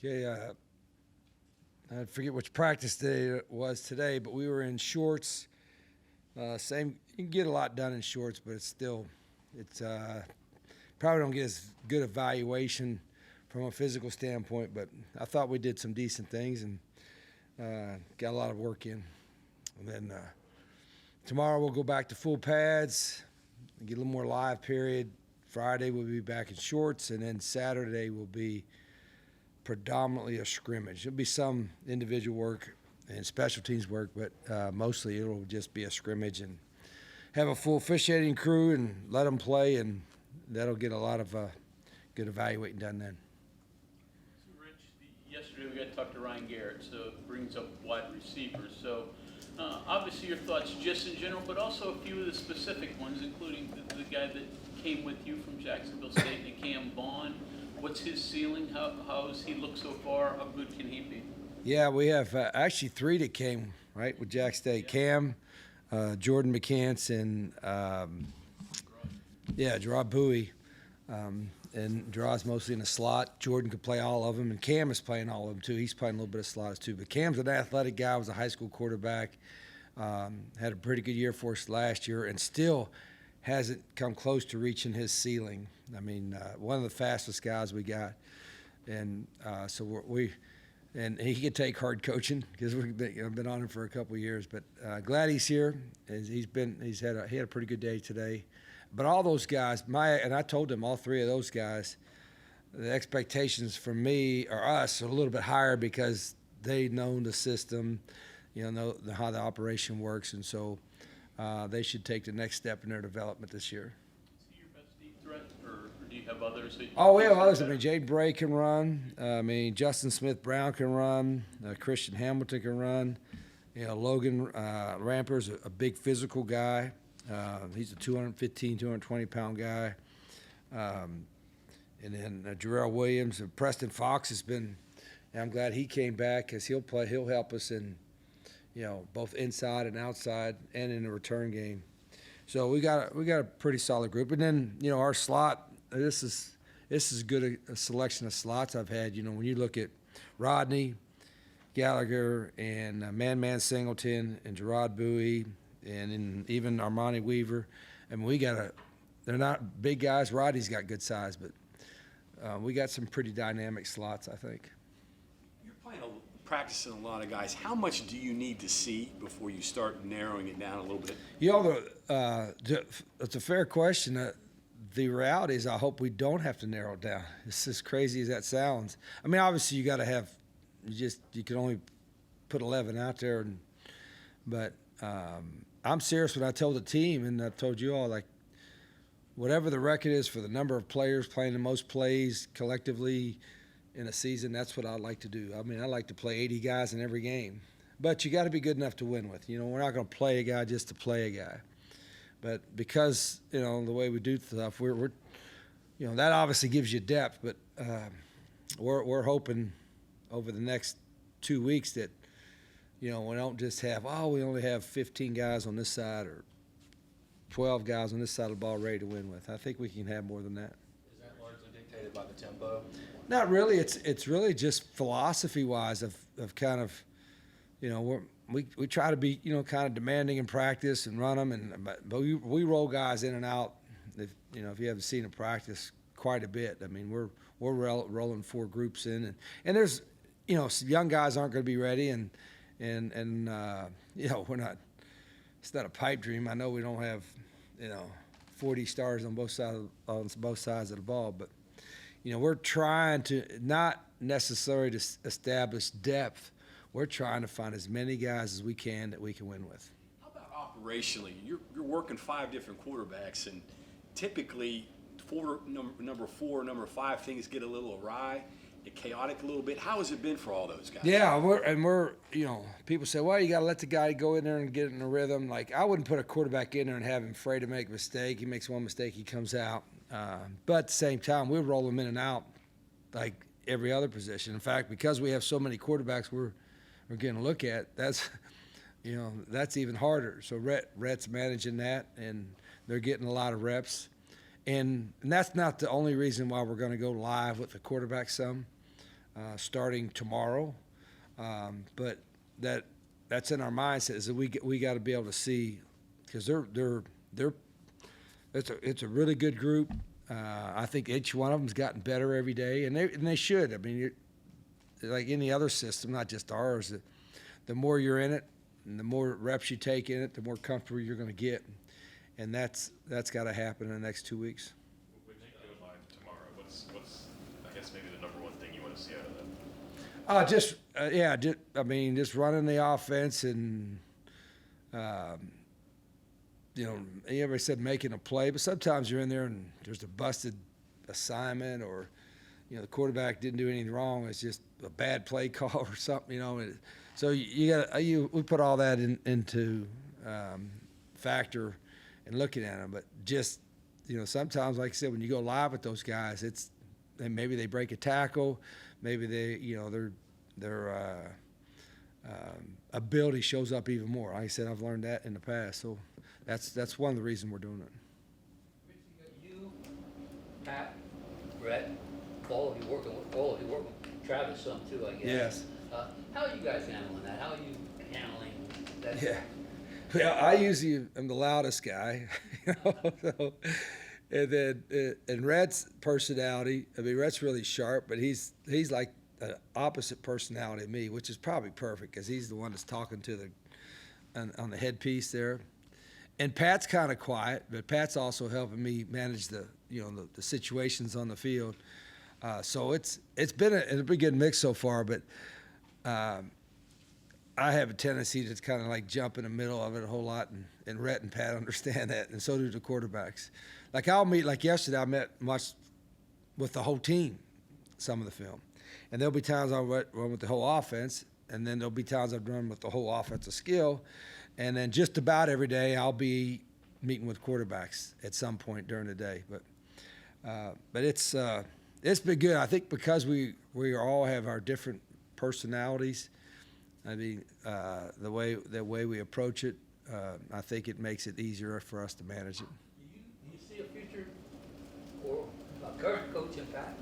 Okay, I forget which practice day it was today, but we were in shorts. Same, you can get a lot done in shorts, but it's probably don't get as good evaluation from a physical standpoint. But I thought we did some decent things and got a lot of work in. And then tomorrow we'll go back to full pads, get a little more live period. Friday we'll be back in shorts, and then Saturday will be predominantly a scrimmage. There'll be some individual work and special teams work, but mostly it'll just be a scrimmage and have a full officiating crew and let them play, and that'll get a lot of good evaluating done then. So Rich, yesterday we got to talk to Ryan Garrett, so it brings up wide receivers. So obviously your thoughts just in general, but also a few of the specific ones, including the guy that came with you from Jacksonville State, Cam Vaughn. What's his ceiling? How does he look so far? How good can he be? Yeah, we have actually three that came, right, with Jack State. Yeah. Cam, Jordan McCants, and Gerard Bowie. And Gerard's mostly in the slot. Jordan could play all of them, and Cam is playing all of them too. He's playing a little bit of slots too. But Cam's an athletic guy, was a high school quarterback, had a pretty good year for us last year, and still hasn't come close to reaching his ceiling. I mean, one of the fastest guys we got, and so and he could take hard coaching because we've been on him for a couple of years. But glad he's here. He had a pretty good day today. But all those guys, and I told them all three of those guys, the expectations from me or us are a little bit higher because they know the system, know how the operation works, and so they should take the next step in their development this year. Is he your best deep threat, or do you have others? We have others. I mean, Jade Bray can run. Justin Smith-Brown can run. Christian Hamilton can run. Logan Ramper's a big physical guy. He's a 215, 220-pound guy. And then Jarrell Williams and Preston Fox has been. And I'm glad he came back because he'll help us in, both inside and outside, and in the return game. So we got a pretty solid group. And then our slot. This is good a selection of slots I've had. When you look at Rodney Gallagher and Man Singleton and Gerard Bowie and even Armani Weaver. I mean, they're not big guys. Rodney's got good size, but we got some pretty dynamic slots, I think. You're practicing a lot of guys. How much do you need to see before you start narrowing it down a little bit? It's a fair question. The reality is I hope we don't have to narrow it down. It's as crazy as that sounds. I mean, obviously you got to have you can only put 11 out there, but I'm serious when I told the team, and I've told you all, like, whatever the record is for the number of players playing the most plays collectively in a season, that's what I'd like to do. I mean, I like to play 80 guys in every game, but you got to be good enough to win with. We're not going to play a guy just to play a guy. But because, the way we do stuff, we're that obviously gives you depth, but we're hoping over the next 2 weeks that, we don't just have, we only have 15 guys on this side or 12 guys on this side of the ball ready to win with. I think we can have more than that. Is that largely dictated by the tempo? Not really. It's really just philosophy-wise of kind of, we try to be, kind of demanding in practice and run them, but we roll guys in and out. If you haven't seen a practice quite a bit, I mean, we're rolling 4 groups in, and there's, some young guys aren't going to be ready, and we're not. It's not a pipe dream. I know we don't have, 40 stars on both sides of the ball, but we're trying to not necessarily to establish depth. We're trying to find as many guys as we can that we can win with. How about operationally? You're working 5 different quarterbacks, and typically number 4, number 5 things get a little awry. Chaotic a little bit. How has it been for all those guys? Yeah, we're people say, well, you got to let the guy go in there and get in a rhythm. Like, I wouldn't put a quarterback in there and have him afraid to make a mistake. He makes one mistake, he comes out. But at the same time, we'll roll him in and out like every other position. In fact, because we have so many quarterbacks we're going to look at, that's even harder. So Rhett's managing that, and they're getting a lot of reps. And that's not the only reason why we're going to go live with the quarterback some. starting tomorrow. But that's in our mindset is that we got to be able to see, because it's a really good group. I think each one of them's gotten better every day, and they should. I mean, like any other system, not just ours. The more you're in it, and the more reps you take in it, the more comfortable you're going to get, and that's got to happen in the next 2 weeks. When they go live tomorrow, what's I guess maybe the number one thing you want to see out of them? Just running the offense and, everybody said making a play, but sometimes you're in there and there's a busted assignment, or, the quarterback didn't do anything wrong. It's just a bad play call or something, So we put all that into factor in looking at them, but just, sometimes, like I said, when you go live with those guys, maybe they break a tackle, maybe their ability shows up even more. Like I said, I've learned that in the past, so that's one of the reasons we're doing it. You, Pat, Brett, all of you working with Travis some too, I guess. Yes. How are you guys handling that? How are you handling that? Yeah. Well, I usually am the loudest guy, So, and then and Rhett's personality. I mean, Rhett's really sharp, but he's like the opposite personality of me, which is probably perfect because he's the one that's talking to on the headpiece there. And Pat's kind of quiet, but Pat's also helping me manage the situations on the field. So it's been a pretty good mix so far, but I have a tendency to kind of like jump in the middle of it a whole lot, and Rhett and Pat understand that, and so do the quarterbacks. Like yesterday, I met much with the whole team, some of the film. And there'll be times I'll run with the whole offense, and then there'll be times I've run with the whole offensive skill. And then just about every day I'll be meeting with quarterbacks at some point during the day. But it's been good. I think because we all have our different personalities. I mean, the way we approach it, I think it makes it easier for us to manage it. Do you see a future or a current coach in Pat?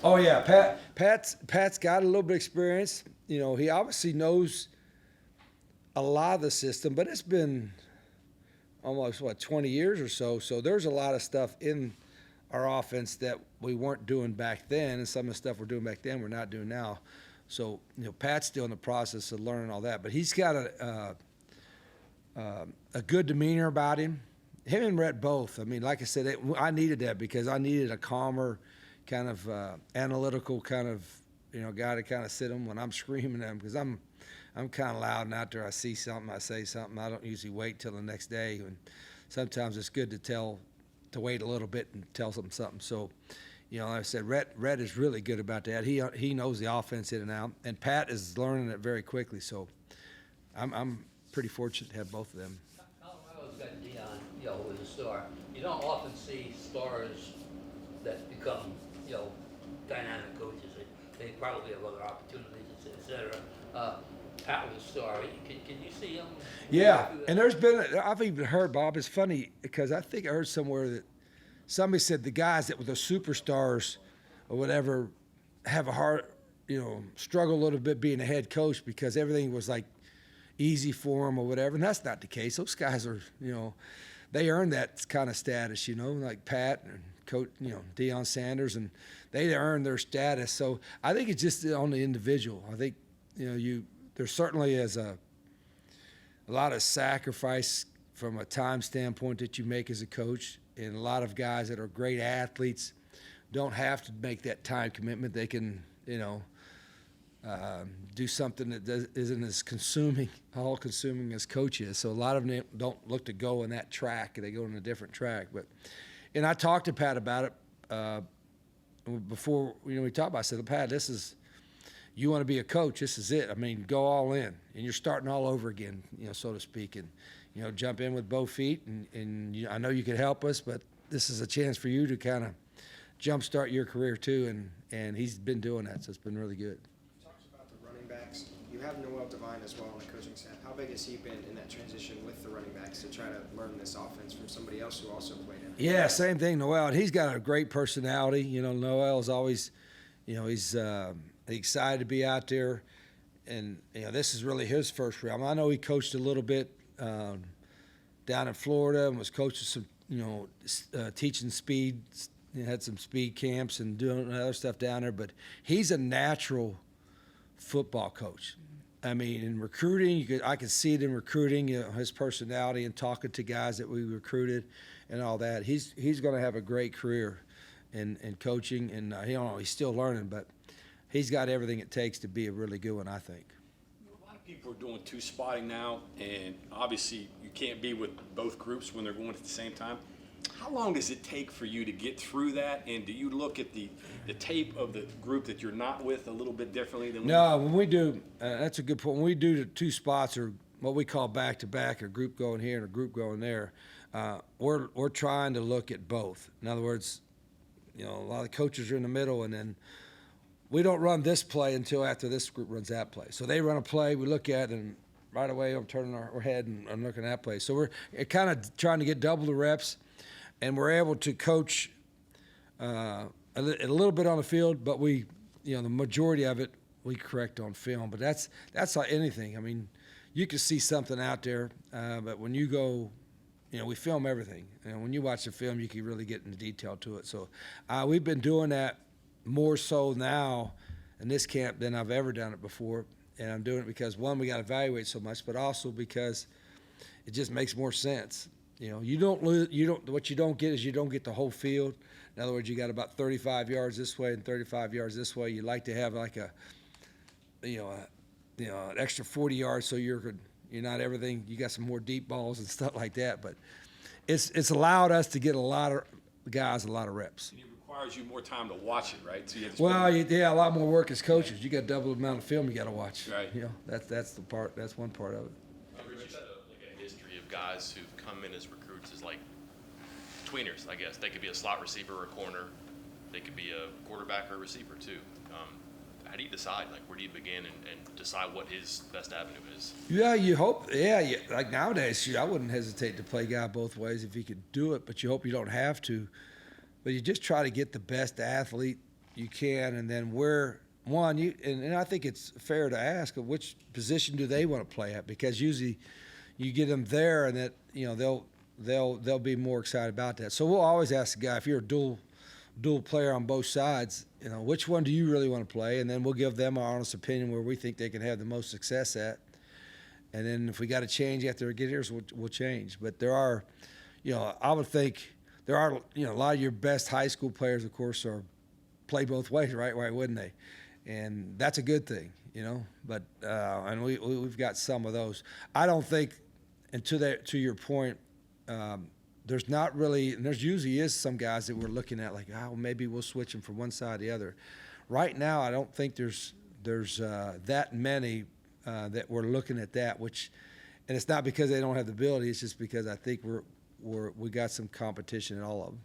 Oh yeah, Pat's got a little bit of experience. He obviously knows a lot of the system, but it's been almost 20 years or so. So there's a lot of stuff in our offense that we weren't doing back then, and some of the stuff we're doing back then we're not doing now. So Pat's still in the process of learning all that, but he's got a good demeanor about him. Him and Rhett both. I mean, like I said, I needed that because I needed a calmer, kind of analytical kind of guy to kind of sit him when I'm screaming at him, because I'm kind of loud, and after I see something, I say something. I don't usually wait till the next day, and sometimes it's good to wait a little bit and tell them something. So, like I said, Rhett is really good about that. He knows the offense in and out, and Pat is learning it very quickly. So, I'm pretty fortunate to have both of them. Colorado's got Dion, as a star. You don't often see stars that become, dynamic coaches. They probably have other opportunities, et cetera. Pat was a star. Can you see him? Yeah, and I've even heard, Bob, it's funny because I think I heard somewhere that somebody said the guys that were the superstars or whatever have a hard, struggle a little bit being a head coach because everything was like easy for them or whatever. And that's not the case. Those guys are, they earned that kind of status, like Pat and Coach, Deion Sanders, and they earned their status. So I think it's just on the individual. I think, there certainly is a lot of sacrifice from a time standpoint that you make as a coach, and a lot of guys that are great athletes don't have to make that time commitment. They can, do something that isn't as all-consuming as coach is. So a lot of them don't look to go in that track. They go in a different track. And I talked to Pat about it before, we talked about it. I said, Pat, you want to be a coach, this is it. I mean, go all in, and you're starting all over again, so to speak, and jump in with both feet. And I know you could help us, but this is a chance for you to kind of jumpstart your career too. And he's been doing that, so it's been really good. You talked about the running backs. You have Noel Devine as well on the coaching staff. How big has he been in that transition with the running backs to try to learn this offense from somebody else who also played in it? Yeah, same thing, Noel. And he's got a great personality. Noel's always, excited to be out there. And, this is really his first realm. I know he coached a little bit down in Florida and was coaching some, teaching speed. He had some speed camps and doing other stuff down there. But he's a natural football coach. I mean, in recruiting, I could see it in recruiting, his personality and talking to guys that we recruited and all that. He's going to have a great career in coaching, and he's still learning, but he's got everything it takes to be a really good one, I think. A lot of people are doing two-spotting now, and obviously you can't be with both groups when they're going at the same time. How long does it take for you to get through that, and do you look at the tape of the group that you're not with a little bit differently than No, when we do, that's a good point. When we do the two spots, or what we call back-to-back, a group going here and a group going there, we're trying to look at both. In other words, a lot of coaches are in the middle, and then we don't run this play until after this group runs that play. So they run a play, we look at it, and right away I'm turning our head and looking at that play. So we're kind of trying to get double the reps, and we're able to coach a little bit on the field, but we, the majority of it we correct on film. But that's like anything. I mean, you can see something out there, but when you go, we film everything. And when you watch the film, you can really get into detail to it. So we've been doing that more so now in this camp than I've ever done it before. And I'm doing it because, one, we got to evaluate so much, but also because it just makes more sense. What you don't get is you don't get the whole field. In other words, you got about 35 yards this way and 35 yards this way. You like to have like an extra 40 yards so you're not everything. You got some more deep balls and stuff like that. But it's allowed us to get a lot of guys a lot of reps. it requires you more time to watch it, right? So you have to A lot more work as coaches. You got double the amount of film you got to watch. Right. That's the part. That's one part of it. Rich, you had a history of guys who've come in as recruits as like tweeners, I guess. They could be a slot receiver or a corner. They could be a quarterback or a receiver too. How do you decide, where do you begin and decide what his best avenue is? Yeah, you hope. Yeah, like nowadays, I wouldn't hesitate to play guy both ways if you could do it, but you hope you don't have to. But you just try to get the best athlete you can, and then and I think it's fair to ask which position do they want to play at, because usually you get them there, and that they'll be more excited about that. So we'll always ask the guy, if you're a dual player on both sides, which one do you really want to play? And then we'll give them our honest opinion where we think they can have the most success at. And then if we got to change after we get here, we'll change. But there are, I would think there are, a lot of your best high school players, of course, play both ways, right? Why wouldn't they? And that's a good thing, But and we've got some of those. I don't think, and to your point, there's not really, and there's usually is some guys that we're looking at like, maybe we'll switch them from one side to the other. Right now, I don't think there's that many that we're looking at that, and it's not because they don't have the ability. It's just because I think we got some competition in all of them.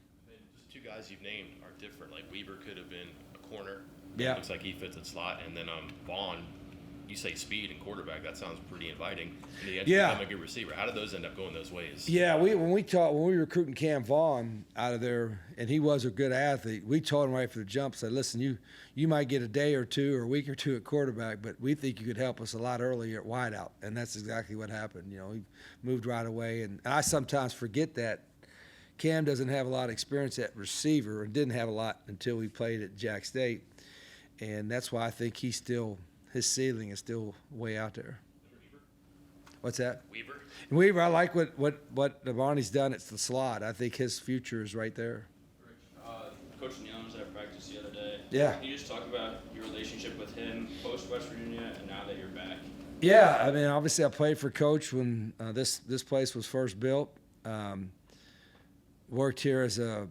The two guys you've named are different. Like Weaver could have been a corner. Yeah. Looks like he fits at slot. And then Vaughn, you say speed and quarterback. That sounds pretty inviting. And he actually become a good receiver. How did those end up going those ways? Yeah, when we were recruiting Cam Vaughn out of there, and he was a good athlete, we told him right from the jump, said, listen, you might get a day or two or a week or two at quarterback, but we think you could help us a lot earlier at wideout. And that's exactly what happened. He moved right away. And I sometimes forget that Cam doesn't have a lot of experience at receiver, and didn't have a lot until we played at Jack State. And that's why I think his ceiling is still way out there. What's that? Weaver, I like what Navani's done at the slot. I think his future is right there. Coach Nealon was at practice the other day. Yeah. Can you just talk about your relationship with him post West Virginia and now that you're back? Yeah, I mean, obviously I played for Coach when this place was first built. Worked here as a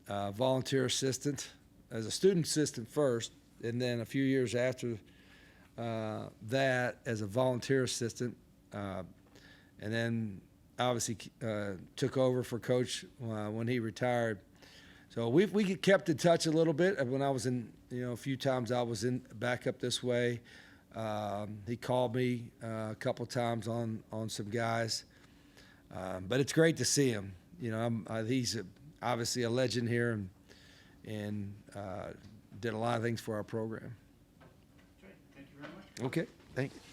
volunteer assistant, as a student assistant first, and then a few years after that as a volunteer assistant, and then obviously took over for Coach when he retired. So we kept in touch a little bit. When I was in, a few times I was back up this way. He called me a couple times on some guys, but it's great to see him. He's obviously a legend here and did a lot of things for our program. Okay, thank you.